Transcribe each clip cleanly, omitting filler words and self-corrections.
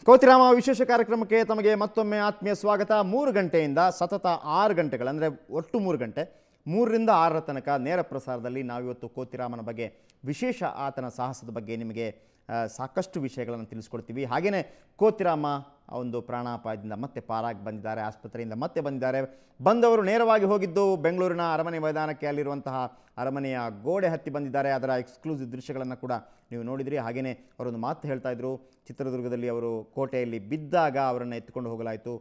ಕೋತಿರಾಮ ವಿಶೇಷ ಕಾರ್ಯಕ್ರಮಕ್ಕೆ ತಮಗೆ ಮತ್ತೊಮ್ಮೆ ಆತ್ಮೀಯ ಸ್ವಾಗತ. 3 ಗಂಟೆಯಿಂದ ಸತತ 6 ಗಂಟೆಗಳು ಅಂದರೆ ಒಟ್ಟು 3 ಗಂಟೆ, 3ರಿಂದ 6ರ ತನಕ ನೇರ ಪ್ರಸಾರದಲ್ಲಿ ನಾವಿವತ್ತು ಕೋತಿರಾಮನ ಬಗ್ಗೆ ವಿಶೇಷ ಆತನ ಸಾಹಸದ ಬಗ್ಗೆ ನಿಮಗೆ ಸಾಕಷ್ಟು ವಿಷಯಗಳನ್ನು ತಿಳಿಸ್ಕೊಡ್ತೀವಿ. ಹಾಗೆಯೇ ಕೋತಿರಾಮ ಒಂದು ಪ್ರಾಣಾಪಾಯದಿಂದ ಮತ್ತೆ ಪಾರಾಗಿ ಬಂದಿದ್ದಾರೆ, ಆಸ್ಪತ್ರೆಯಿಂದ ಮತ್ತೆ ಬಂದಿದ್ದಾರೆ. ಬಂದವರು ನೇರವಾಗಿ ಹೋಗಿದ್ದು ಬೆಂಗಳೂರಿನ ಅರಮನೆ ಮೈದಾನಕ್ಕೆ, ಅಲ್ಲಿರುವಂತಹ ಅರಮನೆಯ ಗೋಡೆ ಹತ್ತಿ ಬಂದಿದ್ದಾರೆ. ಅದರ ಎಕ್ಸ್ಕ್ಲೂಸಿವ್ ದೃಶ್ಯಗಳನ್ನು ಕೂಡ ನೀವು ನೋಡಿದ್ರಿ. ಹಾಗೆಯೇ ಅವರೊಂದು ಮಾತು ಹೇಳ್ತಾ ಇದ್ರು, ಚಿತ್ರದುರ್ಗದಲ್ಲಿ ಅವರು ಕೋಟೆಯಲ್ಲಿ ಬಿದ್ದಾಗ ಅವರನ್ನು ಎತ್ತಿಕೊಂಡು ಹೋಗಲಾಯಿತು.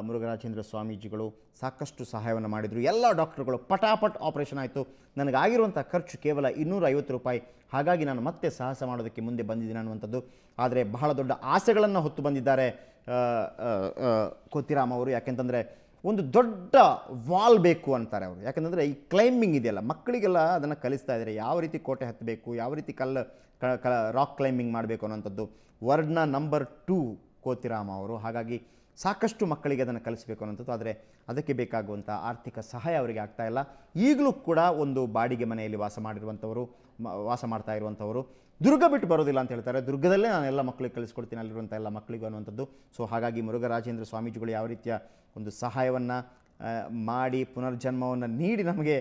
ಮುರುಘರಾಜೇಂದ್ರ ಸ್ವಾಮೀಜಿಗಳು ಸಾಕಷ್ಟು ಸಹಾಯವನ್ನು ಮಾಡಿದರು. ಎಲ್ಲ ಡಾಕ್ಟರ್ಗಳು ಪಟಾಪಟ್ ಆಪರೇಷನ್ ಆಯಿತು. ನನಗಾಗಿರುವಂಥ ಖರ್ಚು ಕೇವಲ 250 ರೂಪಾಯಿ. ಹಾಗಾಗಿ ನಾನು ಮತ್ತೆ ಸಾಹಸ ಮಾಡೋದಕ್ಕೆ ಮುಂದೆ ಬಂದಿದ್ದೀನಿ ಅನ್ನುವಂಥದ್ದು. ಆದರೆ ಬಹಳ ದೊಡ್ಡ ಆಸೆಗಳನ್ನು ಹೊತ್ತು ಬಂದಿದ್ದಾರೆ ಕೋತಿರಾಮ ಅವರು. ಯಾಕೆಂತಂದರೆ ಒಂದು ದೊಡ್ಡ ವಾಲ್ ಬೇಕು ಅಂತಾರೆ ಅವರು. ಯಾಕೆಂದರೆ ಈ ಕ್ಲೈಂಬಿಂಗ್ ಇದೆಯಲ್ಲ, ಮಕ್ಕಳಿಗೆಲ್ಲ ಅದನ್ನು ಕಲಿಸ್ತಾ ಇದ್ದಾರೆ, ಯಾವ ರೀತಿ ಕೋಟೆ ಹತ್ತಬೇಕು, ಯಾವ ರೀತಿ ರಾಕ್ ಕ್ಲೈಂಬಿಂಗ್ ಮಾಡಬೇಕು ಅನ್ನೋಂಥದ್ದು. ವರ್ಡ್ನ ನಂಬರ್ 2 ಕೋತಿರಾಮ ಅವರು. ಹಾಗಾಗಿ ಸಾಕಷ್ಟು ಮಕ್ಕಳಿಗೆ ಅದನ್ನು ಕಲಿಸಬೇಕು ಅನ್ನೋಂಥದ್ದು. ಆದರೆ ಅದಕ್ಕೆ ಬೇಕಾಗುವಂಥ ಆರ್ಥಿಕ ಸಹಾಯ ಅವರಿಗೆ ಆಗ್ತಾ ಇಲ್ಲ. ಈಗಲೂ ಕೂಡ ಒಂದು ಬಾಡಿಗೆ ಮನೆಯಲ್ಲಿ ವಾಸ ಮಾಡ್ತಾ ಇರುವಂಥವರು ದುರ್ಗ ಬಿಟ್ಟು ಬರೋದಿಲ್ಲ ಅಂತ ಹೇಳ್ತಾರೆ. ದುರ್ಗದಲ್ಲೇ ನಾನು ಎಲ್ಲ ಮಕ್ಕಳಿಗೆ ಕಲಿಸ್ಕೊಡ್ತೀನಿ, ಅಲ್ಲಿರುವಂಥ ಎಲ್ಲ ಮಕ್ಕಳಿಗೂ ಅನ್ನುವಂಥದ್ದು. ಸೊ ಹಾಗಾಗಿ ಮುರುಘರಾಜೇಂದ್ರ ಸ್ವಾಮೀಜಿಗಳು ಯಾವ ರೀತಿಯ ಒಂದು ಸಹಾಯವನ್ನು ಮಾಡಿ ಪುನರ್ಜನ್ಮವನ್ನು ನೀಡಿ ನಮಗೆ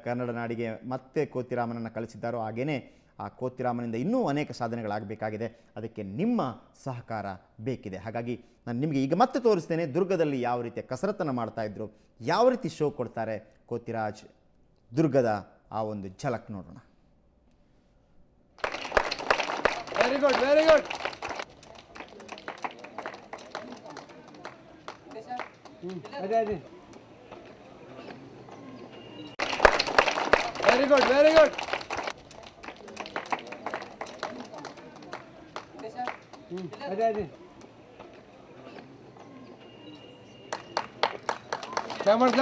ಕನ್ನಡ ನಾಡಿಗೆ ಮತ್ತೆ ಕೋತಿರಾಮನನ್ನು ಕಲಿಸಿದ್ದಾರೋ, ಹಾಗೆಯೇ ಆ ಕೋತಿರಾಮನಿಂದ ಇನ್ನೂ ಅನೇಕ ಸಾಧನೆಗಳಾಗಬೇಕಾಗಿದೆ. ಅದಕ್ಕೆ ನಿಮ್ಮ ಸಹಕಾರ ಬೇಕಿದೆ. ಹಾಗಾಗಿ ನಾನು ನಿಮಗೆ ಈಗ ಮತ್ತೆ ತೋರಿಸ್ತೇನೆ ದುರ್ಗದಲ್ಲಿ ಯಾವ ರೀತಿಯ ಕಸರತ್ತನ್ನು ಮಾಡ್ತಾಯಿದ್ರು, ಯಾವ ರೀತಿ ಶೋ ಕೊಡ್ತಾರೆ ಕೋತಿರಾಜ್. ದುರ್ಗದ ಆ ಒಂದು ಝಲಕ್ ನೋಡೋಣ. Very good, very good. Very good, very good. ಅದೇ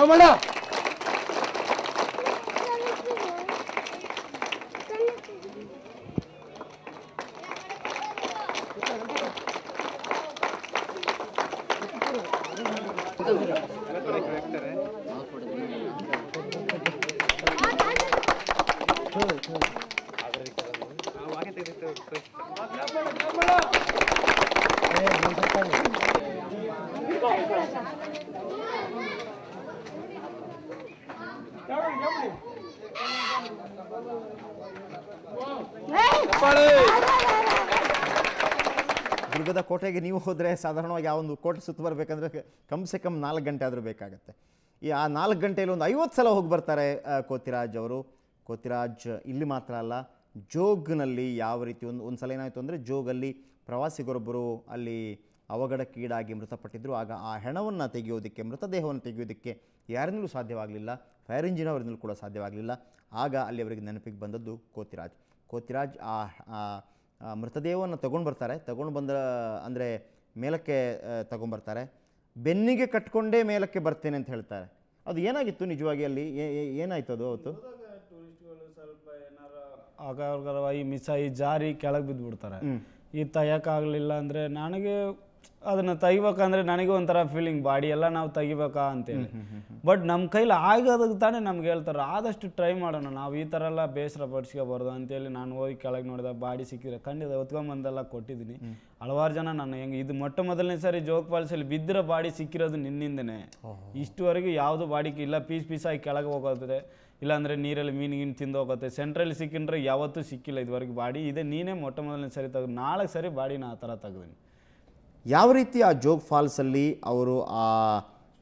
ಮಾಡ ದುರ್ಗದ ಕೋಟೆಗೆ ನೀವು ಹೋದರೆ ಸಾಧಾರಣವಾಗಿ ಆ ಒಂದು ಕೋಟೆ ಸುತ್ತ ಬರಬೇಕಂದ್ರೆ ಕಮ್ಸೆ ಕಮ್ 4 ಗಂಟೆ ಆದರೂ ಬೇಕಾಗತ್ತೆ. ಆ 4 ಗಂಟೆಯಲ್ಲಿ ಒಂದು 50 ಸಲ ಹೋಗಿ ಬರ್ತಾರೆ ಕೋತಿರಾಜ್ ಅವರು. ಕೋತಿರಾಜ್ ಇಲ್ಲಿ ಮಾತ್ರ ಅಲ್ಲ, ಜೋಗ್ನಲ್ಲಿ ಯಾವ ರೀತಿ ಒಂದು ಸಲ ಏನಾಯಿತು ಅಂದರೆ, ಜೋಗಲ್ಲಿ ಪ್ರವಾಸಿಗರೊಬ್ಬರು ಅಲ್ಲಿ ಅವಘಡಕ್ಕೀಡಾಗಿ ಮೃತಪಟ್ಟಿದ್ದರು. ಆಗ ಆ ಹೆಣವನ್ನು ತೆಗೆಯೋದಕ್ಕೆ, ಮೃತದೇಹವನ್ನು ತೆಗೆಯೋದಕ್ಕೆ ಯಾರಿಂದಲೂ ಸಾಧ್ಯವಾಗಲಿಲ್ಲ, ಫೈರ್ ಇಂಜಿನ್ ಅವರಿಂದಲೂ ಕೂಡ ಸಾಧ್ಯವಾಗಲಿಲ್ಲ. ಆಗ ಅಲ್ಲಿ ಅವರಿಗೆ ನೆನಪಿಗೆ ಬಂದದ್ದು ಕೋತಿರಾಜ್ ಆ ಮೃತದೇಹವನ್ನು ತಗೊಂಡು ಬಂದ ಅಂದರೆ ಮೇಲಕ್ಕೆ ತಗೊಂಡ್ಬರ್ತಾರೆ. ಬೆನ್ನಿಗೆ ಕಟ್ಕೊಂಡೇ ಮೇಲಕ್ಕೆ ಬರ್ತೇನೆ ಅಂತ ಹೇಳ್ತಾರೆ. ಅದು ಏನಾಗಿತ್ತು ನಿಜವಾಗಿ, ಅಲ್ಲಿ ಏನಾಯ್ತು ಅದು ಅವತ್ತು? ಸ್ವಲ್ಪ ಏನಾರ ಆಗಾರವಾಗಿ ಮಿಸ್ ಆಗಿ ಜಾರಿ ಕೆಳಗೆ ಬಿದ್ದುಬಿಡ್ತಾರೆ. ಈ ತೆಗಿಯೋಕ್ಕಾಗಲಿಲ್ಲ ಅಂದರೆ ನನಗೆ ಅದನ್ನು ತೆಗಿಬೇಕಂದ್ರೆ ನನಗೆ ಒಂಥರ ಫೀಲಿಂಗ್, ಬಾಡಿ ಎಲ್ಲ ನಾವು ತೆಗಿಬೇಕಾ ಅಂತೇಳಿ. ಬಟ್ ನಮ್ಮ ಕೈಲಿ ಆಗೋದಕ್ಕೆ ತಾನೇ ನಮ್ಗೆ ಹೇಳ್ತಾರೆ, ಆದಷ್ಟು ಟ್ರೈ ಮಾಡೋಣ, ನಾವು ಈ ಥರ ಎಲ್ಲ ಬೇಸರ ಪಡಿಸ್ಕೋಬಾರ್ದು ಅಂತೇಳಿ ನಾನು ಹೋಗಿ ಕೆಳಗೆ ನೋಡಿದಾಗ ಬಾಡಿ ಸಿಕ್ಕಿದ್ರೆ ಖಂಡಿತ ಹೊತ್ಕೊಂಬಂದೆಲ್ಲ ಕೊಟ್ಟಿದ್ದೀನಿ. ಹಲವಾರು ಜನ ನಾನು ಇದು ಮೊಟ್ಟ ಮೊದಲನೇ ಸಾರಿ ಜೋಗ್ ಫಾಲ್ಸಲ್ಲಿ ಬಿದ್ದಿರೋ ಬಾಡಿ ಸಿಕ್ಕಿರೋದು ನಿನ್ನಿಂದನೇ. ಇಷ್ಟುವರೆಗೂ ಯಾವುದು ಬಾಡಿಗೆ ಇಲ್ಲ, ಪೀಸಾಗಿ ಕೆಳಗೆ ಹೋಗೋದ್ರೆ, ಇಲ್ಲಾಂದರೆ ನೀರಲ್ಲಿ ಮೀನಿಗಿನ್ ತಿಂದು ಹೋಗುತ್ತೆ. ಸೆಂಟ್ರಲ್ಲಿ ಸಿಕ್ಕಿದ್ರೆ ಯಾವತ್ತೂ ಸಿಕ್ಕಿಲ್ಲ ಇದುವರೆಗೆ ಬಾಡಿ. ಇದೆ ನೀನೇ ಮೊಟ್ಟ ಮೊದಲನೇ ಸರಿ ತೆಗೆದು 4 ಸರಿ ಬಾಡಿನ ಆ ಥರ ತೆಗೆದೀನಿ. ಯಾವ ರೀತಿ ಆ ಜೋಗ್ ಫಾಲ್ಸಲ್ಲಿ ಅವರು ಆ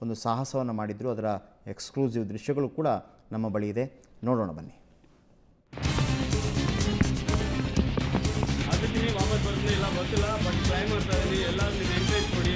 ಒಂದು ಸಾಹಸವನ್ನು ಮಾಡಿದ್ರು, ಅದರ ಎಕ್ಸ್ಕ್ಲೂಸಿವ್ ದೃಶ್ಯಗಳು ಕೂಡ ನಮ್ಮ ಬಳಿ ಇದೆ, ನೋಡೋಣ ಬನ್ನಿ. ವಾಪಸ್ ಬರ್ತಿಲ್ಲ ಗೊತ್ತಿಲ್ಲ, ಬಟ್ ಟ್ರೈ ಮಾಡ್ತಾ ಇದ್ದೀನಿ. ಎಲ್ಲ ಎಂಕರೇಜ್ ಕೊಡಿ.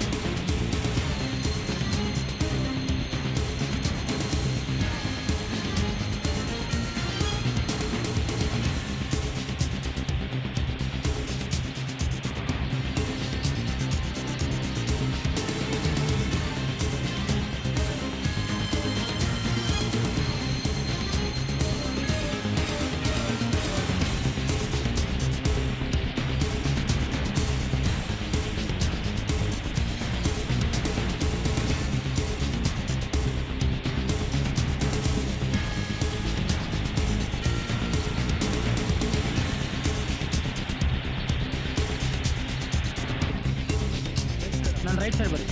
ರೈಟ್ ಸೈಡ್ ಬರಿ.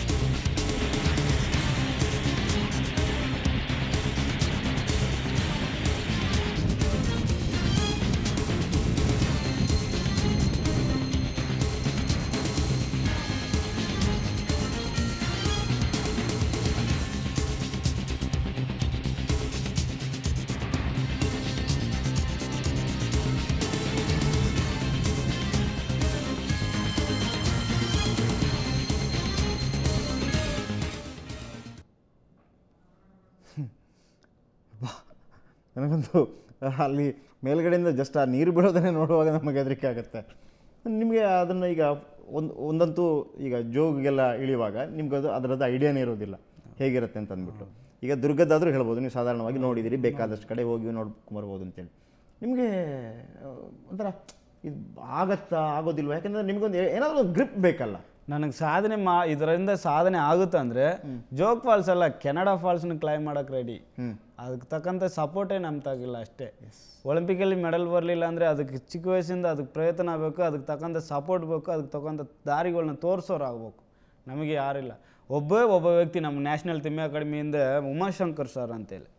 ನನಗಂತೂ ಅಲ್ಲಿ ಮೇಲ್ಗಡೆಯಿಂದ ಜಸ್ಟ್ ಆ ನೀರು ಬಿಡೋದನ್ನೇ ನೋಡುವಾಗ ನಮಗೆ ಹೆದರಿಕೆ ಆಗುತ್ತೆ. ನಿಮಗೆ ಅದನ್ನು ಈಗ ಒಂದಂತೂ ಈಗ ಜೋಗಿಗೆಲ್ಲ ಇಳಿಯುವಾಗ ನಿಮ್ಗೆ ಅದರದ್ದು ಐಡಿಯಾನೇ ಇರೋದಿಲ್ಲ ಹೇಗಿರುತ್ತೆ ಅಂತ ಅಂದ್ಬಿಟ್ಟು. ಈಗ ದುರ್ಗದ್ದಾದರೂ ಹೇಳ್ಬೋದು, ನೀವು ಸಾಧಾರಣವಾಗಿ ನೋಡಿದ್ದೀರಿ, ಬೇಕಾದಷ್ಟು ಕಡೆ ಹೋಗಿ ನೋಡ್ಕೊಂಬರ್ಬೋದು ಅಂತೇಳಿ. ನಿಮಗೆ ಒಂಥರ ಇದು ಆಗತ್ತಾ ಆಗೋದಿಲ್ವ? ಯಾಕೆಂದರೆ ನಿಮಗೊಂದು ಏನಾದರೂ ಒಂದು ಗ್ರಿಪ್ ಬೇಕಲ್ಲ. ನನಗೆ ಸಾಧನೆ ಇದರಿಂದ ಸಾಧನೆ ಆಗುತ್ತೆ ಅಂದರೆ ಜೋಗ್ ಫಾಲ್ಸ್ ಅಲ್ಲ, ಕೆನಡಾ ಫಾಲ್ಸ್ನ ಕ್ಲೈಮ್ ಮಾಡೋಕೆ ರೆಡಿ. ಅದಕ್ಕೆ ತಕ್ಕಂಥ ಸಪೋರ್ಟೇ ನಮ್ಮ ತಾಗಿಲ್ಲ ಅಷ್ಟೇ. ಒಲಿಂಪಿಕಲ್ಲಿ ಮೆಡಲ್ ಬರಲಿಲ್ಲ ಅಂದರೆ ಅದಕ್ಕೆ ಚಿಕ್ಕ ವಯಸ್ಸಿಂದ ಅದಕ್ಕೆ ಪ್ರಯತ್ನ ಬೇಕು, ಅದಕ್ಕೆ ತಕ್ಕಂಥ ಸಪೋರ್ಟ್ ಬೇಕು, ಅದಕ್ಕೆ ತಕ್ಕಂಥ ದಾರಿಗಳನ್ನ ತೋರಿಸೋರು ಆಗಬೇಕು. ನಮಗೆ ಯಾರಿಲ್ಲ. ಒಬ್ಬ ವ್ಯಕ್ತಿ ನಮ್ಮ ನ್ಯಾಷನಲ್ ತಿಮ್ಮೆ ಅಕಾಡೆಮಿಯಿಂದ ಉಮಾಶಂಕರ್ ಸರ್ ಅಂತೇಳಿ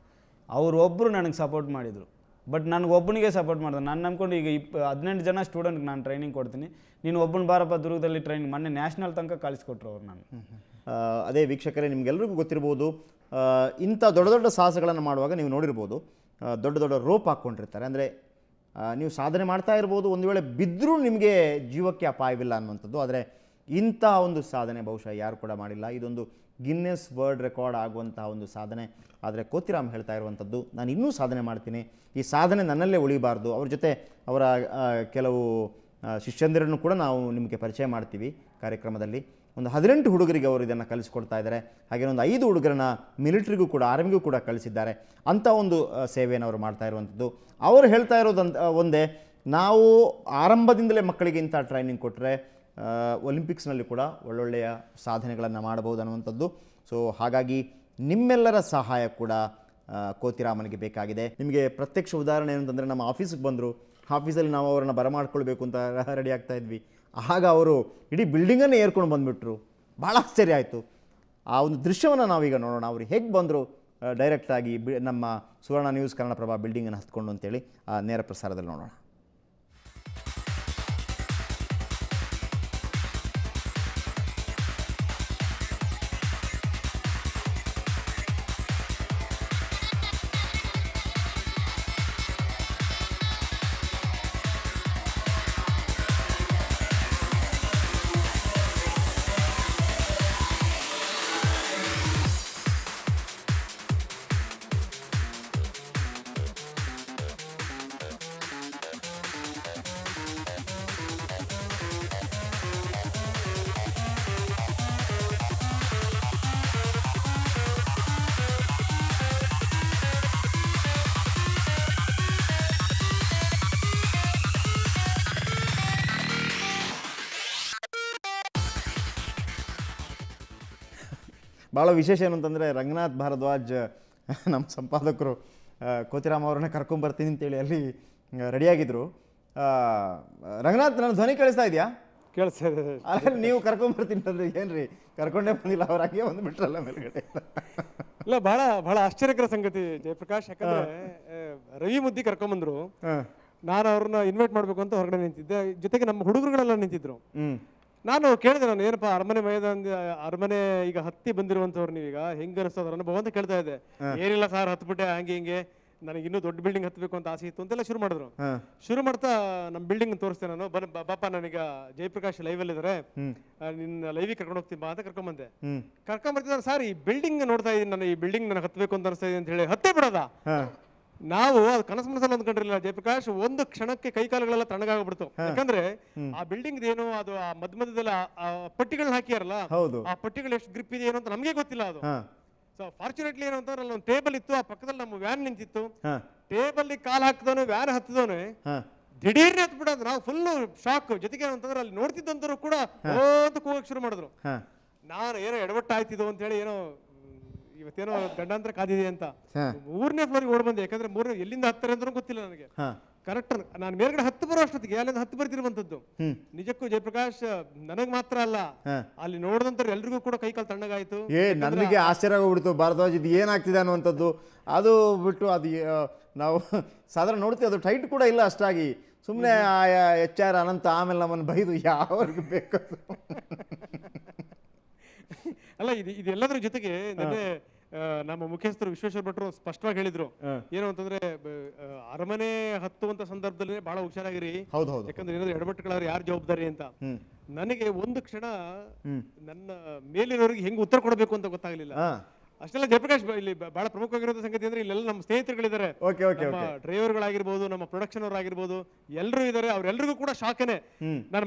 ಅವರೊಬ್ಬರು ನನಗೆ ಸಪೋರ್ಟ್ ಮಾಡಿದರು. ಬಟ್ ನನಗೊಬ್ಬನಿಗೆ ಸಪೋರ್ಟ್ ಮಾಡಿದೆ. ನಾನು ನಂಬ್ಕೊಂಡು ಈಗ 18 ಜನ ಸ್ಟೂಡೆಂಟ್ಗೆ ನಾನು ಟ್ರೈನಿಂಗ್ ಕೊಡ್ತೀನಿ, ನೀನು ಒಬ್ಬನ ಬಾರಪ್ಪ ದುರ್ಗದಲ್ಲಿ ಟ್ರೈನಿಂಗ್ ಮೊನ್ನೆ ನ್ಯಾಷನಲ್ ತನಕ ಕಳಿಸ್ಕೊಟ್ರು ಅವ್ರು. ನಾನು ಅದೇ ವೀಕ್ಷಕರೇ, ನಿಮಗೆಲ್ಲರಿಗೂ ಗೊತ್ತಿರ್ಬೋದು, ಇಂಥ ದೊಡ್ಡ ದೊಡ್ಡ ಸಾಹಸಗಳನ್ನು ಮಾಡುವಾಗ ನೀವು ನೋಡಿರ್ಬೋದು, ದೊಡ್ಡ ದೊಡ್ಡ ರೋಪ್ ಹಾಕ್ಕೊಂಡಿರ್ತಾರೆ. ಅಂದರೆ ನೀವು ಸಾಧನೆ ಮಾಡ್ತಾ ಇರ್ಬೋದು, ಒಂದು ವೇಳೆ ಬಿದ್ದರೂ ನಿಮಗೆ ಜೀವಕ್ಕೆ ಅಪಾಯವಿಲ್ಲ ಅನ್ನುವಂಥದ್ದು. ಆದರೆ ಇಂಥ ಒಂದು ಸಾಧನೆ ಬಹುಶಃ ಯಾರು ಕೂಡ ಮಾಡಿಲ್ಲ. ಇದೊಂದು ಗಿನ್ನೆಸ್ ವರ್ಲ್ಡ್ ರೆಕಾರ್ಡ್ ಆಗುವಂತಹ ಒಂದು ಸಾಧನೆ. ಆದರೆ ಕೋತಿರಾಮ್ ಹೇಳ್ತಾ ಇರುವಂಥದ್ದು, ನಾನು ಇನ್ನೂ ಸಾಧನೆ ಮಾಡ್ತೀನಿ, ಈ ಸಾಧನೆ ನನ್ನಲ್ಲೇ ಉಳಿಬಾರ್ದು. ಅವ್ರ ಜೊತೆ ಅವರ ಕೆಲವು ಶಿಷ್ಯಂದಿರನ್ನು ಕೂಡ ನಾವು ನಿಮಗೆ ಪರಿಚಯ ಮಾಡ್ತೀವಿ ಕಾರ್ಯಕ್ರಮದಲ್ಲಿ. ಒಂದು 18 ಹುಡುಗರಿಗೆ ಅವರು ಇದನ್ನು ಕಲಿಸ್ಕೊಡ್ತಾ ಇದ್ದಾರೆ. ಹಾಗೆ ಒಂದು 5 ಹುಡುಗರನ್ನ ಮಿಲಿಟ್ರಿಗೂ ಕೂಡ, ಆರ್ಮಿಗೂ ಕೂಡ ಕಳಿಸಿದ್ದಾರೆ. ಅಂಥ ಒಂದು ಸೇವೆಯನ್ನು ಅವರು ಮಾಡ್ತಾ ಇರುವಂಥದ್ದು. ಅವರು ಹೇಳ್ತಾ ಇರೋದಂತ ಒಂದೇ, ನಾವು ಆರಂಭದಿಂದಲೇ ಮಕ್ಕಳಿಗೆ ಇಂಥ ಟ್ರೈನಿಂಗ್ ಕೊಟ್ಟರೆ ಒಲಿಂಪಿಕ್ಸ್ನಲ್ಲಿ ಕೂಡ ಒಳ್ಳೊಳ್ಳೆಯ ಸಾಧನೆಗಳನ್ನು ಮಾಡಬಹುದು ಅನ್ನುವಂಥದ್ದು. ಸೊ ಹಾಗಾಗಿ ನಿಮ್ಮೆಲ್ಲರ ಸಹಾಯ ಕೂಡ ಕೋತಿರಾಮನಿಗೆ ಬೇಕಾಗಿದೆ. ನಿಮಗೆ ಪ್ರತ್ಯಕ್ಷ ಉದಾಹರಣೆ ಏನಂತಂದರೆ, ನಮ್ಮ ಆಫೀಸಿಗೆ ಬಂದರು, ಆಫೀಸಲ್ಲಿ ನಾವು ಅವರನ್ನು ಬರಮಾಡ್ಕೊಳ್ಬೇಕು ಅಂತ ರೆಡಿ ಆಗ್ತಾ ಇದ್ವಿ. ಆಗ ಅವರು ಇಡೀ ಬಿಲ್ಡಿಂಗನ್ನೇ ಏರ್ಕೊಂಡು ಬಂದುಬಿಟ್ರು. ಭಾಳ ಆಶ್ಚರ್ಯ ಆಯಿತು. ಆ ಒಂದು ದೃಶ್ಯವನ್ನು ನಾವೀಗ ನೋಡೋಣ. ಅವರು ಹೇಗೆ ಬಂದರು ಡೈರೆಕ್ಟಾಗಿ ನಮ್ಮ ಸುವರ್ಣ ನ್ಯೂಸ್ ಕನ್ನಡಪ್ರಭ ಬಿಲ್ಡಿಂಗನ್ನು ಹತ್ಕೊಂಡು ಅಂತೇಳಿ ನೇರ ಪ್ರಸಾರದಲ್ಲಿ ನೋಡೋಣ. ಭಾಳ ವಿಶೇಷ ಏನು ಅಂತಂದರೆ, ರಂಗನಾಥ್ ಭಾರದ್ವಾಜ್ ನಮ್ಮ ಸಂಪಾದಕರು ಕೋತಿರಾಮ್ ಅವ್ರನ್ನ ಕರ್ಕೊಂಬರ್ತೀನಿ ಅಂತೇಳಿ ಅಲ್ಲಿ ರೆಡಿಯಾಗಿದ್ದರು. ರಂಗನಾಥ್, ನನ್ನ ಧ್ವನಿ ಕೇಳಿಸ್ತಾ ಇದೆಯಾ? ಕೇಳಿಸ್ತಾ ಇದೆ. ಅಲ್ಲ, ನೀವು ಕರ್ಕೊಂಬರ್ತೀನಿ ಅಂದರೆ ಏನು ರೀ, ಕರ್ಕೊಂಡೇ ಬಂದಿಲ್ಲ, ಅವ್ರು ಹಾಗೆ ಬಂದುಬಿಟ್ರಲ್ಲ ಮೇಲ್ಗಡೆ. ಇಲ್ಲ, ಬಹಳ ಬಹಳ ಆಶ್ಚರ್ಯಕರ ಸಂಗತಿ ಜಯಪ್ರಕಾಶ್. ಯಾಕಂದ್ರೆ ರವಿ ಮುದ್ದಿ ಕರ್ಕೊಂಬಂದ್ರು. ನಾನು ಅವ್ರನ್ನ ಇನ್ವೈಟ್ ಮಾಡಬೇಕು ಅಂತ ಹೊರಗಡೆ ನಿಂತಿದ್ದೆ. ಜೊತೆಗೆ ನಮ್ಮ ಹುಡುಗರುಗಳೆಲ್ಲ ನಿಂತಿದ್ರು. ನಾನು ಕೇಳಿದೆ, ನಾನು ಏನಪ್ಪ ಅರಮನೆ ಅರಮನೆ ಈಗ ಹತ್ತಿ ಬಂದಿರುವಂತವ್ರು, ನೀವೀಗ ಹೆಂಗ್ ಅನಿಸ್ತದ ಅನುಭವ ಅಂತ ಕೇಳ್ತಾ ಇದ್ದೆ. ಏನಿಲ್ಲ ಸರ್, ಹತ್ಬಿಟ್ಟೆ ಹಂಗೆ ಹಿಂಗೆ, ನನಗೆ ಇನ್ನೂ ದೊಡ್ಡ ಬಿಲ್ಡಿಂಗ್ ಹತ್ಬೇಕು ಅಂತ ಆಸೆ ಇತ್ತು ಅಂತೆಲ್ಲ ಶುರು ಮಾಡಿದ್ರು. ಶುರು ಮಾಡ್ತಾ ನಮ್ಮ ಬಿಲ್ಡಿಂಗ್ ತೋರಿಸ್ತೇನೆ ನಾನು, ಬಾಪ ನನಗ ಜಯಪ್ರಕಾಶ್ ಲೈವ್ ಅಲ್ಲಿ ಇದಾರೆ, ನಿನ್ನ ಲೈವ್ ಕರ್ಕೊಂಡು ಹೋಗ್ತೀನಿ ಬಾ ಅಂತ ಕರ್ಕೊಂಬಂದೆ. ಕರ್ಕೊಂಬರ್ತಿದ್ದಾರೆ. ಸರ್, ಈ ಬಿಲ್ಡಿಂಗ್ ನೋಡ್ತಾ ಇದ್ದೀನಿ ನಾನು, ಈ ಬಿಲ್ಡಿಂಗ್ ನನಗೆ ಹತ್ಬೇಕು ಅಂತ ಅನಿಸ್ತಾ ಇದೆ ಅಂತ ಹೇಳಿ ಹತ್ತೇ ಬಿಡೋದ. ನಾವು ಅದು ಕನಸು ಮನಸ್ಸಲ್ಲಿ ಅಂದ್ಕೊಂಡಿರಲಿಲ್ಲ ಜಯಪ್ರಕಾಶ್. ಒಂದು ಕ್ಷಣಕ್ಕೆ ಕೈಕಾಲುಗಳೆಲ್ಲ ತಣ್ಣಗಾಗ್ಬಿಡ್ತು. ಯಾಕಂದ್ರೆ ಆ ಬಿಲ್ಡಿಂಗ್ ಏನು, ಅದು ಆ ಮಧ್ಯದಲ್ಲಿ ಪಟ್ಟಿಗಳನ್ನ ಹಾಕಿಯಾರಲ್ಲ, ಆ ಪಟ್ಟಿಗಳು ಎಷ್ಟು ಗ್ರಿಪ್ ಇದೆ ಏನೋ ಅಂತ ನಮಗೆ ಗೊತ್ತಿಲ್ಲ. ಅದು ಸೊ ಫಾರ್ಚುನೇಟ್ಲಿ ಏನು ಅಂತಂದ್ರೆ ಅಲ್ಲಿ ಒಂದು ಟೇಬಲ್ ಇತ್ತು, ಆ ಪಕ್ಕದಲ್ಲಿ ನಮ್ಮ ವ್ಯಾನ್ ನಿಂತಿತ್ತು. ಟೇಬಲ್ ಕಾಲ್ ಹಾಕಿದವನು ವ್ಯಾನ್ ಹತ್ತಿದವನು ದಿಢೀರ್ನೆ ಹತ್ಬಿಡೋದು. ನಾವು ಫುಲ್ ಶಾಕ್. ಜೊತೆಗೆ ಏನಂತಂದ್ರೆ ಅಲ್ಲಿ ನೋಡ್ತಿದ್ದಂತರು ಕೂಡ ಅಂತ ಕೂಗಕ್ಕೆ ಶುರು ಮಾಡಿದ್ರು. ನಾನು ಏನೋ ಎಡವಟ್ಟ ಆಯ್ತಿದ್ದು ಅಂತ ಹೇಳಿ, ಏನೋ ಇವತ್ತೇನೋ ಗಂಡಾಂತರ ಕಾದಿದೆ ಅಂತ 3ನೇ ಫ್ಲೋರಿಗೆ ಓಡ್ ಬಂದೆ. ಯಾಕಂದ್ರೆ 3 ಎಲ್ಲಿಂದ ಹತ್ತಾರೆ ಅಂತ ಗೊತ್ತಿಲ್ಲ ನನಗೆ. ಕರೆಕ್ಟ್. ನಾನು ಮೇಲ್ಗಡೆ 10 ಬರೋ ಅಷ್ಟೊತ್ತಿಗೆ ಅಲ್ಲಿಂದ 10 ಬರ್ತಿರುವಂತದ್ದು. ನಿಜಕ್ಕೂ ಜಯಪ್ರಕಾಶ್ ನನಗ್ ಮಾತ್ರ ಅಲ್ಲ, ಅಲ್ಲಿ ನೋಡಿದಂತ ಎಲ್ರಿಗೂ ಕೂಡ ಕೈ ಕಾಲು ತಣ್ಣಗಾಯ್ತು. ನನಗೆ ಆಶ್ಚರ್ಯ ಆಗ್ಬಿಡ್ತು ಭಾರದ್ವಾಜ್ ಇದು ಏನಾಗ್ತಿದೆ ಅನ್ನುವಂಥದ್ದು. ಅದು ಬಿಟ್ಟು ಅದು ನಾವು ಸಾಧಾರಣ ನೋಡ್ತೀವಿ, ಅದು ಟೈಟ್ ಕೂಡ ಇಲ್ಲ ಅಷ್ಟಾಗಿ. ಸುಮ್ಮನೆ HR ಅನಂತ ಆಮೇಲೆ ನಮ್ಮನ್ನು ಬೈದು ಯಾವ್ರಿಗೆ ಬೇಕು. ಅಲ್ಲ ಇದೆಲ್ಲದರ ಜೊತೆಗೆ ನಮ್ಮ ಮುಖ್ಯಸ್ಥರು ವಿಶ್ವೇಶ್ವರ ಭಟ್ರು ಸ್ಪಷ್ಟವಾಗಿ ಹೇಳಿದ್ರು ಏನು ಅಂತಂದ್ರೆ, ಅರಮನೆ ಹತ್ತುವಂತ ಸಂದರ್ಭದಲ್ಲಿ ಬಹಳ ಹುಷಾರಾಗಿರಿ, ಯಾಕಂದ್ರೆ ಏನಾದ್ರು ಎಡವಟ್ಟುಗಳಾದ್ರೆ ಯಾರು ಜವಾಬ್ದಾರಿ ಅಂತ. ನನಗೆ ಒಂದು ಕ್ಷಣ ನನ್ನ ಮೇಲಿರೋರಿಗೆ ಹೆಂಗ್ ಉತ್ತರ ಕೊಡಬೇಕು ಅಂತ ಗೊತ್ತಾಗ್ಲಿಲ್ಲ. ಅಷ್ಟೆಲ್ಲ ಜಯಪ್ರಕಾಶ್ ಇಲ್ಲಿ ಬಹಳ ಪ್ರಮುಖವಾಗಿರೋ ಸಂಗತಿ ಅಂದ್ರೆ ಇಲ್ಲೆಲ್ಲ ನಮ್ಮ ಸ್ನೇಹಿತರುಗಳಿದ್ದಾರೆ, ನಮ್ಮ ಡ್ರೈವರ್ಗಳಾಗಿರ್ಬೋದು, ನಮ್ಮ ಪ್ರೊಡಕ್ಷನ್ ಅವರಾಗಿರ್ಬೋದು, ಎಲ್ಲರೂ ಇದ್ದಾರೆ. ಅವ್ರೆಲ್ರಿಗೂ ಕೂಡ ಶಾಕನೆ. ನಾನು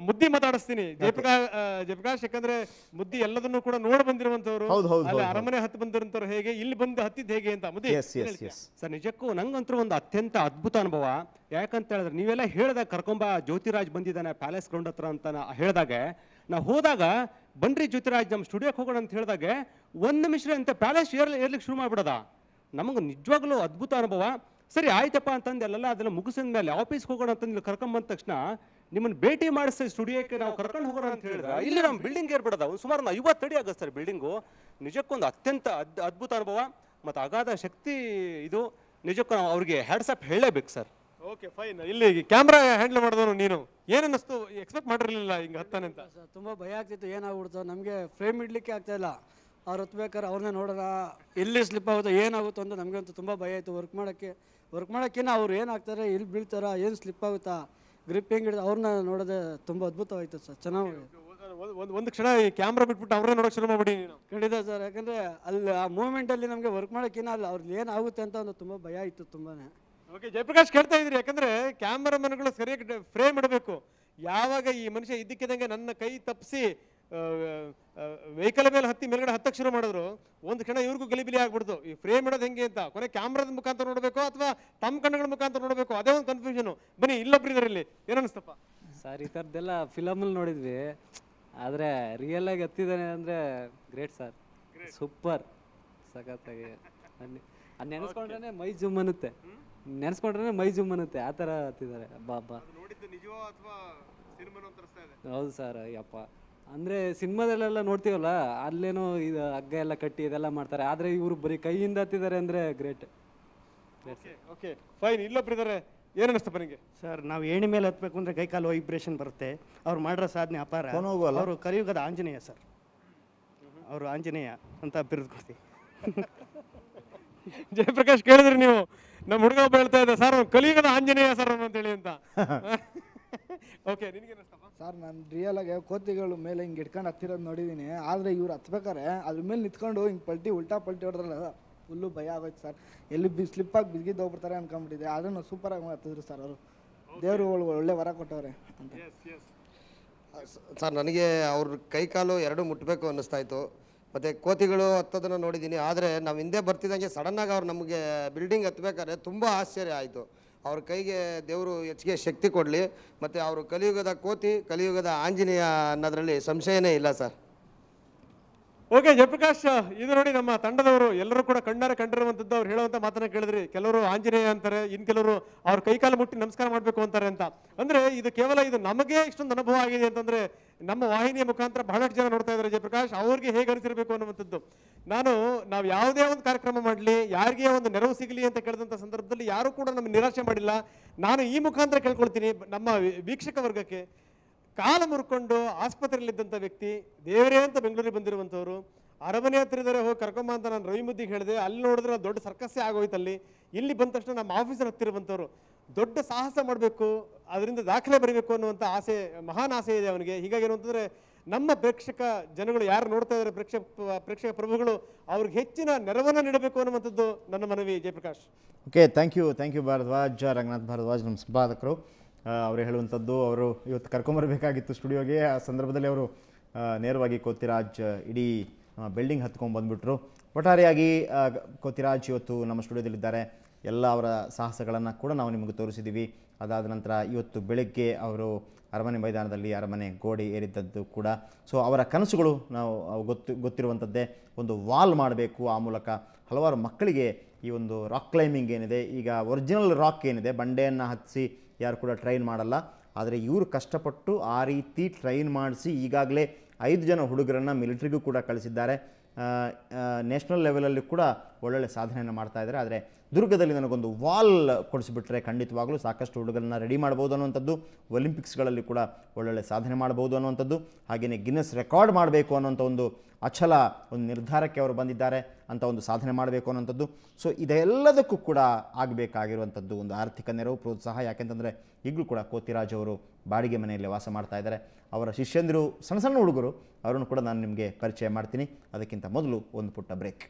ಮುದ್ದಿ ಮಾತಾಡಿಸ್ತೀನಿ ಜಯಪ್ರಕಾಶ್, ಯಾಕಂದ್ರೆ ಮುದ್ದಿ ಎಲ್ಲದನ್ನು ಕೂಡ ನೋಡ್ ಬಂದಿರುವಂತವ್ರು, ಅಲ್ಲಿ ಅರಮನೆ ಹತ್ತು ಬಂದಿರುವಂತವ್ರು ಹೇಗೆ, ಇಲ್ಲಿ ಬಂದು ಹತ್ತಿದ್ ಹೇಗೆ ಅಂತ. ಮುದ್ದಿ ಸರ್, ನಿಜಕ್ಕೂ ನಂಗಂತೂ ಒಂದು ಅತ್ಯಂತ ಅದ್ಭುತ ಅನುಭವ. ಯಾಕಂತ ಹೇಳಿದ್ರೆ ನೀವೆಲ್ಲ ಹೇಳಿದಾಗ ಕರ್ಕೊಂಬ ಜ್ಯೋತಿರಾಜ್ ಬಂದಿದ್ದಾನೆ ಪ್ಯಾಲೇಸ್ ಗ್ರೌಂಡ್ ಹತ್ರ ಅಂತ ಹೇಳಿದಾಗ, ನಾವು ಹೋದಾಗ ಬನ್ರಿ ಜ್ಯೋತಿರಾಜ್ ನಮ್ಮ ಸ್ಟುಡಿಯೋಕ್ಕೆ ಹೋಗೋಣ ಅಂತ ಹೇಳಿದಾಗ 1 ನಿಮಿಷ ಅಂತ ಪ್ಯಾಲೇಸ್ ಏರ್ಲಿಕ್ಕೆ ಶುರು ಮಾಡ್ಬಿಡೋದ. ನಮಗೆ ನಿಜವಾಗ್ಲೂ ಅದ್ಭುತ ಅನುಭವ. ಸರಿ ಆಯ್ತಪ್ಪ ಅಂತಂದು ಅಲ್ಲೆಲ್ಲ ಅದನ್ನ ಮುಗಿಸಿದ ಮೇಲೆ ಆಫೀಸ್ಗೆ ಹೋಗೋಣ ಅಂತಂದು ಕರ್ಕೊಂಬಂದ ತಕ್ಷಣ ನಿಮ್ಮನ್ನು ಭೇಟಿ ಮಾಡಿಸ್ತೀವಿ ಸ್ಟುಡಿಯೋಕ್ಕೆ, ನಾವು ಕರ್ಕೊಂಡು ಹೋಗೋಣ ಅಂತ ಹೇಳಿದ್ರೆ ಇಲ್ಲಿ ನಮ್ಮ ಬಿಲ್ಡಿಂಗ್ ಏರ್ಬಿಡೋದ. ಸುಮಾರು 50 ಅಡಿ ಆಗುತ್ತೆ ಸರ್ ಬಿಲ್ಡಿಂಗು. ನಿಜಕ್ಕೊಂದು ಅತ್ಯಂತ ಅದ್ಭುತ ಅನುಭವ ಮತ್ತು ಅಗಾಧ ಶಕ್ತಿ ಇದು. ನಿಜಕ್ಕೂ ನಾವು ಅವ್ರಿಗೆ ಹ್ಯಾಟ್ಸಪ್ ಹೇಳಲೇಬೇಕು ಸರ್. Okay fine. ಇಲ್ಲಿ ಕ್ಯಾಮ್ರಾ ಹ್ಯಾಂಡಲ್ ಮಾಡಿದವನು ನೀನು, ಏನನ್ನಿಸ್ತು? ಎಕ್ಸ್ಪೆಕ್ಟ್ ಮಾಡಿರಲಿಲ್ಲ ಹಿಂಗೆ ಹತ್ತಾನೆ ಅಂತ. ತುಂಬ ಭಯ ಆಗ್ತಿತ್ತು, ಏನಾಗ್ಬಿಡ್ತು ನಮಗೆ ಫ್ರೇಮ್ ಇಡ್ಲಿಕ್ಕೆ ಆಗ್ತಾ ಇಲ್ಲ. ಅವ್ರು ಹತ್ಬೇಕಾದ್ರೆ ಅವ್ರನ್ನೇ ನೋಡೋಣ, ಎಲ್ಲಿ ಸ್ಲಿಪ್ ಆಗುತ್ತೋ ಏನಾಗುತ್ತೋ ಅಂತ ನಮಗಂತೂ ತುಂಬ ಭಯ ಆಯಿತು. ವರ್ಕ್ ಮಾಡೋಕ್ಕೇನ ಅವ್ರು ಏನಾಗ್ತಾರೆ, ಇಲ್ಲಿ ಬೀಳ್ತಾರ, ಏನು ಸ್ಲಿಪ್ ಆಗುತ್ತಾ, ಗ್ರಿಪ್ ಹೆಂಗೆ ಹಿಡಿದು ಅವ್ರನ್ನ ನೋಡೋದೇ ತುಂಬ ಅದ್ಭುತವಾಯಿತು ಸರ್. ಚೆನ್ನಾಗಿ ಒಂದು ಕ್ಷಣ ಈ ಕ್ಯಾಮ್ರಾ ಬಿಟ್ಬಿಟ್ಟು ಅವ್ರನ್ನೇ ನೋಡೋಕೆ ಶುರು ಮಾಡ್ಬಿಡಿ ನೀನು. ಖಂಡಿತ ಸರ್, ಯಾಕಂದರೆ ಅಲ್ಲಿ ಆ ಮೂಮೆಂಟಲ್ಲಿ ನಮಗೆ ವರ್ಕ್ ಮಾಡೋಕ್ಕೇನ ಅಲ್ಲ, ಅವ್ರದ್ದು ಏನಾಗುತ್ತೆ ಅಂತ ಒಂದು ತುಂಬ ಭಯ ಇತ್ತು ತುಂಬಾ. ಓಕೆ ಜಯಪ್ರಕಾಶ್ ಕೇಳ್ತಾ ಇದ್ರಿ, ಯಾಕಂದ್ರೆ ಕ್ಯಾಮರಾಮನ್ಗಳು ಸರಿಯಾಗಿ ಫ್ರೇಮ್ ಇಡಬೇಕು. ಯಾವಾಗ ಈ ಮನುಷ್ಯ ಇದ್ದಕ್ಕಿದ್ದಂಗೆ ನನ್ನ ಕೈ ತಪ್ಪಿಸಿ ವೆಹಿಕಲ್ ಮೇಲೆ ಹತ್ತಿ ಮೇಲ್ಗಡೆ ಹತ್ತಕ್ಕೆ ಶುರು ಮಾಡಿದ್ರು, ಒಂದು ಕ್ಷಣ ಇವ್ರಿಗೂ ಗಲಿಬಿಲಿ ಆಗ್ಬಿಡ್ತು. ಈ ಫ್ರೇಮ್ ಇಡೋದು ಹೆಂಗೆ ಅಂತ ಕೊನೆ ಕ್ಯಾಮ್ರಾದ ಮುಖಾಂತರ ನೋಡಬೇಕು ಅಥವಾ ತಮ್ಮ ಕಣ್ಣುಗಳ ಮುಖಾಂತರ ನೋಡಬೇಕು, ಅದೇ ಒಂದು ಕನ್ಫ್ಯೂಷನ್. ಬನ್ನಿ ಇಲ್ಲೊಬ್ರು ಇದರಲ್ಲಿ ಏನನ್ನಿಸ್ತಪ್ಪ ಸರ್? ಈ ಥರದ್ದೆಲ್ಲ ಫಿಲಮಲ್ಲಿ ನೋಡಿದ್ವಿ, ಆದರೆ ರಿಯಲ್ ಆಗಿ ಹತ್ತಿದ್ದಾನೆ ಅಂದರೆ ಗ್ರೇಟ್ ಸರ್, ಸೂಪರ್, ಸಖತ್ತಾಗಿ. ನೆನೆಸ್ಕೊಂಡ್ರೆ ಮೈ ಜುಮ್ ಅನ್ನುತ್ತೆ, ಆ ಥರ ಹತ್ತಿದ್ದಾರೆ. ಬಾಬಾ ಹೌದು ಸರ್. ಯಪ್ಪ, ಅಂದರೆ ಸಿನಿಮಾದಲ್ಲೆಲ್ಲ ನೋಡ್ತೀವಲ್ಲ, ಅಲ್ಲೇನೋ ಇದು ಹಗ್ಗ ಎಲ್ಲ ಕಟ್ಟಿ ಇದೆಲ್ಲ ಮಾಡ್ತಾರೆ, ಆದರೆ ಇವರು ಬರೀ ಕೈಯಿಂದ ಹತ್ತಿದ್ದಾರೆ ಅಂದರೆ ಗ್ರೇಟ್. Okay fine. ಇಲ್ಲೊಬ್ಬರಿದ್ದಾರೆ, ಏನು ಅನಿಸ್ತಪ್ಪ ನಿಮಗೆ? ಸರ್, ನಾವು ಏಣಿ ಮೇಲೆ ಹತ್ಬೇಕು ಅಂದರೆ ಕೈಕಾಲು ವೈಬ್ರೇಷನ್ ಬರುತ್ತೆ. ಅವ್ರು ಮಾಡಿರೋ ಸಾಧನೆ ಅಪಾರ. ಅವರು ಕಲಿಯುಗದ ಆಂಜನೇಯ ಸರ್, ಅವರು ಆಂಜನೇಯ ಅಂತ ಬಿರುದು ಕೊಡ್ತೀವಿ. ಜಯಪ್ರಕಾಶ್ ಕೇಳಿದ್ರಿ ನೀವು, ನಮ್ಮ ಹುಡುಗ ಒಬ್ಬ ಹೇಳ್ತಾ ಇದ್ದ ಸರ್ ಕಲಿಯುಗದ ಆಂಜನೇಯ ಸರ್ ಅಂತೇಳಿ ಅಂತ. ಓಕೆ ನಿನಗೇನಷ್ಟಪ್ಪ? ಸರ್, ನಾನು ರಿಯಲ್ ಆಗಿ ಕೋತಿಗಳು ಮೇಲೆ ಹಿಂಗೆ ಇಟ್ಕೊಂಡು ಹತ್ತಿರೋದು ನೋಡಿದ್ದೀನಿ, ಆದರೆ ಇವ್ರು ಹತ್ಬೇಕಾರೆ ಅದ್ರ ಮೇಲೆ ನಿಂತ್ಕೊಂಡು ಹಿಂಗೆ ಉಲ್ಟಾ ಪಲ್ಟಿ ಹೊಡೆದ್ರಲ್ಲ, ಫುಲ್ಲು ಭಯ ಆಗೋಯ್ತು ಸರ್. ಎಲ್ಲಿ ಸ್ಲಿಪ್ಪಾಗಿ ಬಿದ್ದಿದ್ದು ಹೋಗ್ಬಿಡ್ತಾರೆ ಅನ್ಕೊಂಬಿಟ್ಟಿದೆ. ಅದನ್ನು ಸೂಪರಾಗಿ ಹತ್ತಿದ್ರು ಸರ್ ಅವರು. ದೇವರು ಒಳ್ಳೆ ವರ ಕೊಟ್ಟವ್ರೆ ಅಂತ. ಸರ್, ನನಗೆ ಅವ್ರ ಕೈಕಾಲು ಎರಡು ಮುಟ್ಟಬೇಕು ಅನ್ನಿಸ್ತಾ ಇತ್ತು. ಮತ್ತು ಕೋತಿಗಳು ಹತ್ತೋದನ್ನು ನೋಡಿದ್ದೀನಿ, ಆದರೆ ನಾವು ಹಿಂದೆ ಬರ್ತಿದ್ದಂಗೆ ಸಡನ್ನಾಗಿ ಅವ್ರು ನಮಗೆ ಬಿಲ್ಡಿಂಗ್ ಹತ್ಬೇಕಾದ್ರೆ ತುಂಬ ಆಶ್ಚರ್ಯ ಆಯಿತು. ಅವ್ರ ಕೈಗೆ ದೇವರು ಹೆಚ್ಚಿಗೆ ಶಕ್ತಿ ಕೊಡಲಿ. ಮತ್ತು ಅವರು ಕಲಿಯುಗದ ಕೋತಿ, ಕಲಿಯುಗದ ಆಂಜನೇಯ ಅನ್ನೋದರಲ್ಲಿ ಸಂಶಯನೇ ಇಲ್ಲ ಸರ್. ಓಕೆ ಜಯಪ್ರಕಾಶ್, ಇದು ನೋಡಿ ನಮ್ಮ ತಂಡದವರು ಎಲ್ಲರೂ ಕೂಡ ಕಣ್ಣಾರೆ ಕಂಡಿರುವಂಥದ್ದು. ಅವ್ರು ಹೇಳುವಂಥ ಮಾತನ್ನ ಕೇಳಿದ್ರಿ. ಕೆಲವರು ಆಂಜನೇಯ ಅಂತಾರೆ, ಇನ್ನು ಕೆಲವರು ಅವ್ರ ಕೈಕಾಲು ಮುಟ್ಟಿ ನಮಸ್ಕಾರ ಮಾಡಬೇಕು ಅಂತಾರೆ ಅಂತ. ಅಂದರೆ ಇದು ಕೇವಲ ಇದು ನಮಗೆ ಇಷ್ಟೊಂದು ಅನುಭವ ಆಗಿದೆ ಅಂತಂದರೆ ನಮ್ಮ ವಾಹಿನಿಯ ಮುಖಾಂತರ ಬಹಳಷ್ಟು ಜನ ನೋಡ್ತಾ ಇದ್ದಾರೆ ಜಯಪ್ರಕಾಶ್, ಅವ್ರಿಗೆ ಹೇಗೆ ಅನಿಸಿರಬೇಕು ಅನ್ನುವಂಥದ್ದು. ನಾವು ಯಾವುದೇ ಒಂದು ಕಾರ್ಯಕ್ರಮ ಮಾಡಲಿ, ಯಾರಿಗೆ ಒಂದು ನೆರವು ಸಿಗಲಿ ಅಂತ ಕೇಳಿದಂಥ ಸಂದರ್ಭದಲ್ಲಿ ಯಾರೂ ಕೂಡ ನಮಗೆ ನಿರಾಶೆ ಮಾಡಿಲ್ಲ. ನಾನು ಈ ಮುಖಾಂತರ ಕೇಳ್ಕೊಳ್ತೀನಿ ನಮ್ಮ ವೀಕ್ಷಕ ವರ್ಗಕ್ಕೆ, ಕಾಲು ಮುರ್ಕೊಂಡು ಆಸ್ಪತ್ರೆಯಲ್ಲಿದ್ದಂಥ ವ್ಯಕ್ತಿ, ದೇವರೇ ಅಂತ ಬೆಂಗಳೂರಿಗೆ ಬಂದಿರುವಂಥವ್ರು, ಅರಮನೆ ಹತ್ರ ಇದ್ದಾರೆ, ಹೋಗಿ ಕರ್ಕೊಂಬ ಅಂತ ನಾನು ರವಿ ಮುದ್ದಿಗೆ ಹೇಳಿದೆ. ಅಲ್ಲಿ ನೋಡಿದ್ರೆ ದೊಡ್ಡ ಸರ್ಕಸ್ಸೇ ಆಗೋಯ್ತು. ಇಲ್ಲಿ ಬಂದ ತಕ್ಷಣ ನಮ್ಮ ಆಫೀಸರ್ ಹತ್ತಿರುವಂಥವ್ರು ದೊಡ್ಡ ಸಾಹಸ ಮಾಡಬೇಕು, ಅದರಿಂದ ದಾಖಲೆ ಬರೀಬೇಕು ಅನ್ನುವಂಥ ಆಸೆ, ಮಹಾನ್ ಆಸೆ ಇದೆ ಅವನಿಗೆ. ಹೀಗಾಗಿ ಏನು ಅಂತಂದರೆ ನಮ್ಮ ಪ್ರೇಕ್ಷಕ ಜನಗಳು ಯಾರು ನೋಡ್ತಾ ಇದ್ದಾರೆ, ಪ್ರೇಕ್ಷಕ ಪ್ರಭುಗಳು, ಅವ್ರಿಗೆ ಹೆಚ್ಚಿನ ನೆರವನ್ನು ನೀಡಬೇಕು ಅನ್ನುವಂಥದ್ದು ನನ್ನ ಮನವಿ. Jayaprakash. Okay, thank you Bharadwaj, Ranganath Bharadwaj, ನಮ್ಮ ಸಂಪಾದಕರು. ಅವರು ಹೇಳುವಂಥದ್ದು, ಅವರು ಇವತ್ತು ಕರ್ಕೊಂಬರಬೇಕಾಗಿತ್ತು ಸ್ಟುಡಿಯೋಗೆ. ಆ ಸಂದರ್ಭದಲ್ಲಿ ಅವರು ನೇರವಾಗಿ ಕೋತಿರಾಜ್ ಇಡೀ ಬಿಲ್ಡಿಂಗ್ ಹತ್ಕೊಂಡು ಬಂದುಬಿಟ್ರು. ಒಟ್ಟಾರೆಯಾಗಿ ಕೋತಿರಾಜ್ ಇವತ್ತು ನಮ್ಮ ಸ್ಟುಡಿಯೋದಲ್ಲಿದ್ದಾರೆ. ಎಲ್ಲ ಅವರ ಸಾಹಸಗಳನ್ನು ಕೂಡ ನಾವು ನಿಮಗೆ ತೋರಿಸಿದ್ದೀವಿ. ಅದಾದ ನಂತರ ಇವತ್ತು ಬೆಳಗ್ಗೆ ಅವರು ಅರಮನೆ ಮೈದಾನದಲ್ಲಿ ಅರಮನೆ ಗೋಡೆ ಏರಿದ್ದದ್ದು ಕೂಡ. ಸೊ ಅವರ ಕನಸುಗಳು ನಾವು ಗೊತ್ತಿರುವಂಥದ್ದೇ, ಒಂದು ವಾಲ್ ಮಾಡಬೇಕು, ಆ ಮೂಲಕ ಹಲವಾರು ಮಕ್ಕಳಿಗೆ ಈ ಒಂದು ರಾಕ್ ಕ್ಲೈಂಬಿಂಗ್ ಏನಿದೆ, ಈಗ ಒರಿಜಿನಲ್ ರಾಕ್ ಏನಿದೆ ಬಂಡೆಯನ್ನು ಹತ್ತಿಸಿ ಯಾರು ಕೂಡ ಟ್ರೈನ್ ಮಾಡಲ್ಲ, ಆದರೆ ಇವರು ಕಷ್ಟಪಟ್ಟು ಆ ರೀತಿ ಟ್ರೈನ್ ಮಾಡಿಸಿ ಈಗಾಗಲೇ 5 ಜನ ಹುಡುಗರನ್ನು ಮಿಲಿಟ್ರಿಗೂ ಕೂಡ ಕಳಿಸಿದ್ದಾರೆ. ನ್ಯಾಷನಲ್ ಲೆವೆಲಲ್ಲಿ ಕೂಡ ಒಳ್ಳೊಳ್ಳೆ ಸಾಧನೆಯನ್ನು ಮಾಡ್ತಾ ಇದ್ದಾರೆ. ಆದರೆ ದುರ್ಗದಲ್ಲಿ ನನಗೊಂದು ವಾಲ್ ಕೊಡಿಸಿಬಿಟ್ರೆ ಖಂಡಿತವಾಗಲೂ ಸಾಕಷ್ಟು ಹುಡುಗರನ್ನ ರೆಡಿ ಮಾಡ್ಬೋದು ಅನ್ನುವಂಥದ್ದು, ಒಲಿಂಪಿಕ್ಸ್ಗಳಲ್ಲಿ ಕೂಡ ಒಳ್ಳೊಳ್ಳೆ ಸಾಧನೆ ಮಾಡ್ಬೋದು ಅನ್ನುವಂಥದ್ದು, ಹಾಗೆಯೇ ಗಿನ್ನೆಸ್ ರೆಕಾರ್ಡ್ ಮಾಡಬೇಕು ಅನ್ನೋಂಥ ಒಂದು ಅಚಲ ಒಂದು ನಿರ್ಧಾರಕ್ಕೆ ಅವರು ಬಂದಿದ್ದಾರೆ ಅಂತ ಒಂದು ಸಾಧನೆ ಮಾಡಬೇಕು ಅನ್ನೋಂಥದ್ದು. ಸೊ ಇದೆಲ್ಲದಕ್ಕೂ ಕೂಡ ಆಗಬೇಕಾಗಿರುವಂಥದ್ದು ಒಂದು ಆರ್ಥಿಕ ನೆರವು, ಪ್ರೋತ್ಸಾಹ. ಯಾಕೆಂತಂದರೆ ಈಗಲೂ ಕೂಡ ಕೋತಿರಾಜ್ ಅವರು ಬಾಡಿಗೆ ಮನೆಯಲ್ಲಿ ವಾಸ ಮಾಡ್ತಾ ಇದ್ದಾರೆ. ಅವರ ಶಿಷ್ಯಂದಿರು ಸಣ್ಣ ಸಣ್ಣ ಹುಡುಗರು, ಅವರನ್ನು ಕೂಡ ನಾನು ನಿಮಗೆ ಪರಿಚಯ ಮಾಡ್ತೀನಿ. ಅದಕ್ಕಿಂತ ಮೊದಲು ಒಂದು ಪುಟ್ಟ ಬ್ರೇಕ್.